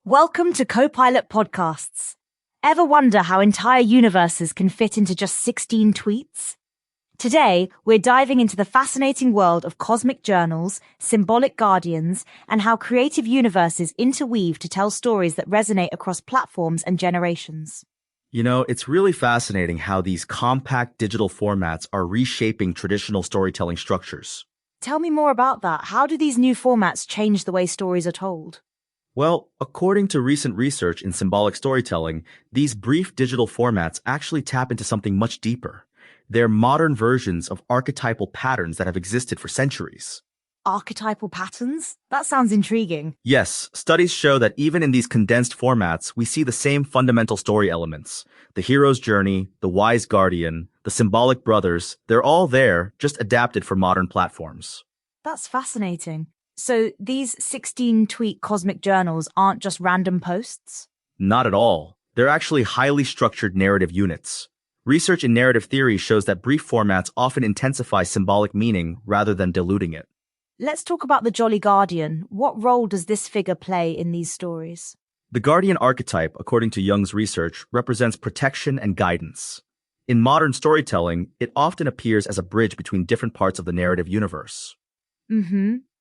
Welcome to Copilot Podcasts. Ever wonder how entire universes can fit into just 16 tweets? Today, we're diving into the fascinating world of cosmic journals, symbolic guardians, and how creative universes interweave to tell stories that resonate across platforms and generations. It's really fascinating how these compact digital formats are reshaping traditional storytelling structures. Tell me more about that. How do these new formats change the way stories are told? Well, according to recent research in symbolic storytelling, these brief digital formats actually tap into something much deeper. They're modern versions of archetypal patterns that have existed for centuries. Archetypal patterns? That sounds intriguing. Yes, studies show that even in these condensed formats, we see the same fundamental story elements. The hero's journey, the wise guardian, the symbolic brothers, they're all there, just adapted for modern platforms. That's fascinating. So these 16-tweet cosmic journals aren't just random posts? Not at all. They're actually highly structured narrative units. Research in narrative theory shows that brief formats often intensify symbolic meaning rather than diluting it. Let's talk about the Jolly Guardian. What role does this figure play in these stories? The guardian archetype, according to Jung's research, represents protection and guidance. In modern storytelling, it often appears as a bridge between different parts of the narrative universe.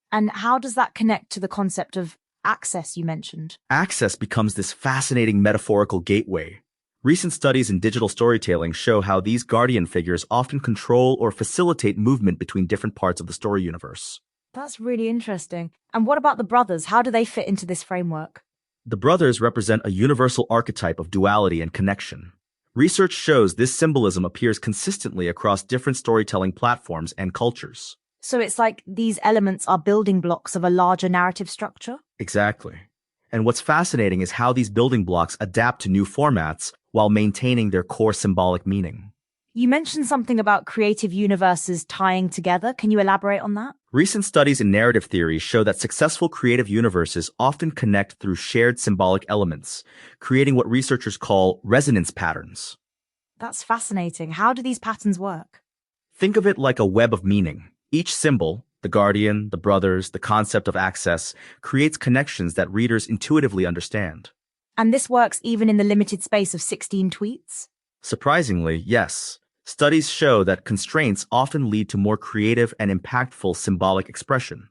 And how does that connect to the concept of access you mentioned? Access becomes this fascinating metaphorical gateway. Recent studies in digital storytelling show how these guardian figures often control or facilitate movement between different parts of the story universe. That's really interesting. And what about the brothers? How do they fit into this framework? The brothers represent a universal archetype of duality and connection. Research shows this symbolism appears consistently across different storytelling platforms and cultures. So it's like these elements are building blocks of a larger narrative structure? Exactly. And what's fascinating is how these building blocks adapt to new formats while maintaining their core symbolic meaning. You mentioned something about creative universes tying together. Can you elaborate on that? Recent studies in narrative theory show that successful creative universes often connect through shared symbolic elements, creating what researchers call resonance patterns. That's fascinating. How do these patterns work? Think of it like a web of meaning. Each symbol, the guardian, the brothers, the concept of access, creates connections that readers intuitively understand. And this works even in the limited space of 16 tweets? Surprisingly, yes. Studies show that constraints often lead to more creative and impactful symbolic expression.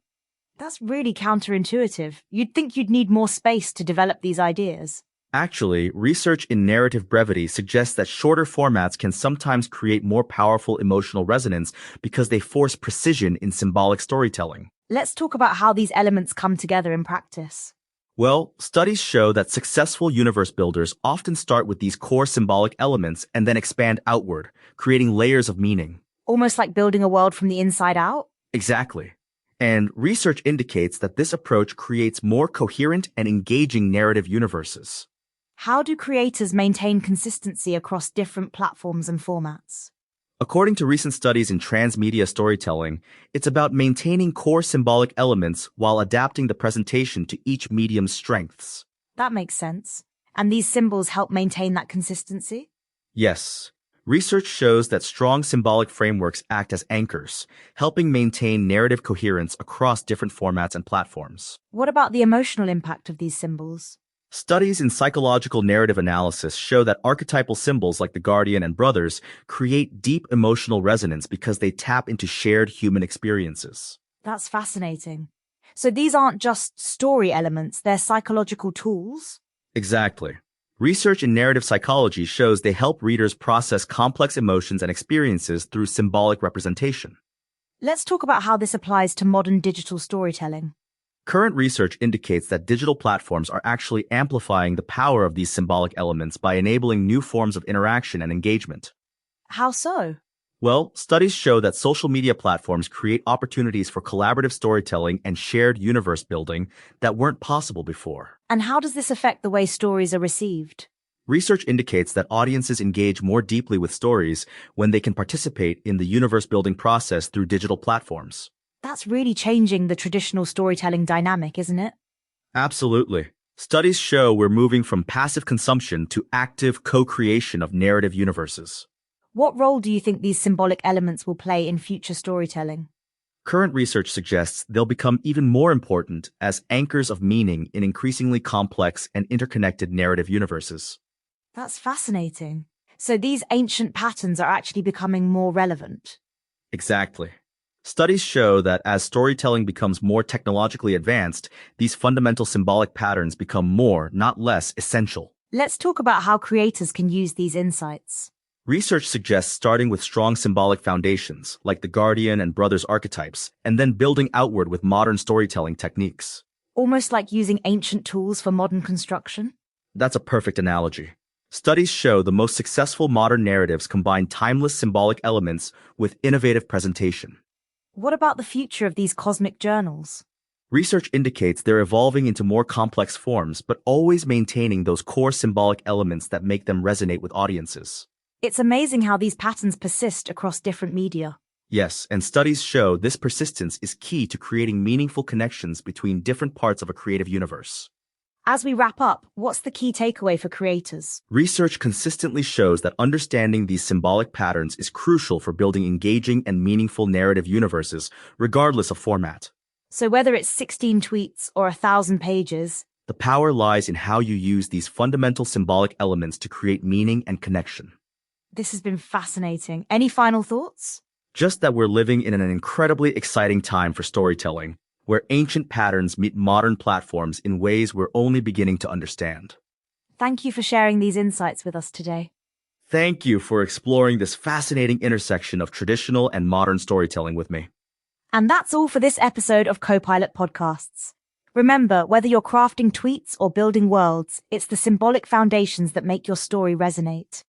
That's really counterintuitive. You'd think you'd need more space to develop these ideas. Actually, research in narrative brevity suggests that shorter formats can sometimes create more powerful emotional resonance because they force precision in symbolic storytelling. Let's talk about how these elements come together in practice. Well, studies show that successful universe builders often start with these core symbolic elements and then expand outward, creating layers of meaning. Almost like building a world from the inside out? Exactly. And research indicates that this approach creates more coherent and engaging narrative universes. How do creators maintain consistency across different platforms and formats? According to recent studies in transmedia storytelling, it's about maintaining core symbolic elements while adapting the presentation to each medium's strengths. That makes sense. And these symbols help maintain that consistency? Yes. Research shows that strong symbolic frameworks act as anchors, helping maintain narrative coherence across different formats and platforms. What about the emotional impact of these symbols? Studies in psychological narrative analysis show that archetypal symbols like the guardian and brothers create deep emotional resonance because they tap into shared human experiences. That's fascinating. So these aren't just story elements, they're psychological tools? Exactly. Research in narrative psychology shows they help readers process complex emotions and experiences through symbolic representation. Let's talk about how this applies to modern digital storytelling. Current research indicates that digital platforms are actually amplifying the power of these symbolic elements by enabling new forms of interaction and engagement. How so? Well, studies show that social media platforms create opportunities for collaborative storytelling and shared universe building that weren't possible before. And how does this affect the way stories are received? Research indicates that audiences engage more deeply with stories when they can participate in the universe building process through digital platforms. That's really changing the traditional storytelling dynamic, isn't it? Absolutely. Studies show we're moving from passive consumption to active co-creation of narrative universes. What role do you think these symbolic elements will play in future storytelling? Current research suggests they'll become even more important as anchors of meaning in increasingly complex and interconnected narrative universes. That's fascinating. So these ancient patterns are actually becoming more relevant. Exactly. Studies show that as storytelling becomes more technologically advanced, these fundamental symbolic patterns become more, not less, essential. Let's talk about how creators can use these insights. Research suggests starting with strong symbolic foundations, like the Guardian and Brothers archetypes, and then building outward with modern storytelling techniques. Almost like using ancient tools for modern construction. That's a perfect analogy. Studies show the most successful modern narratives combine timeless symbolic elements with innovative presentation. What about the future of these cosmic journals? Research indicates they're evolving into more complex forms, but always maintaining those core symbolic elements that make them resonate with audiences. It's amazing how these patterns persist across different media. Yes, and studies show this persistence is key to creating meaningful connections between different parts of a creative universe. As we wrap up, what's the key takeaway for creators? Research consistently shows that understanding these symbolic patterns is crucial for building engaging and meaningful narrative universes, regardless of format. So whether it's 16 tweets or 1,000 pages, The power lies in how you use these fundamental symbolic elements to create meaning and connection. this has been fascinating. Any final thoughts? Just that we're living in an incredibly exciting time for storytelling, where ancient patterns meet modern platforms in ways we're only beginning to understand. Thank you for sharing these insights with us today. Thank you for exploring this fascinating intersection of traditional and modern storytelling with me. And that's all for this episode of Copilot Podcasts. Remember, whether you're crafting tweets or building worlds, it's the symbolic foundations that make your story resonate.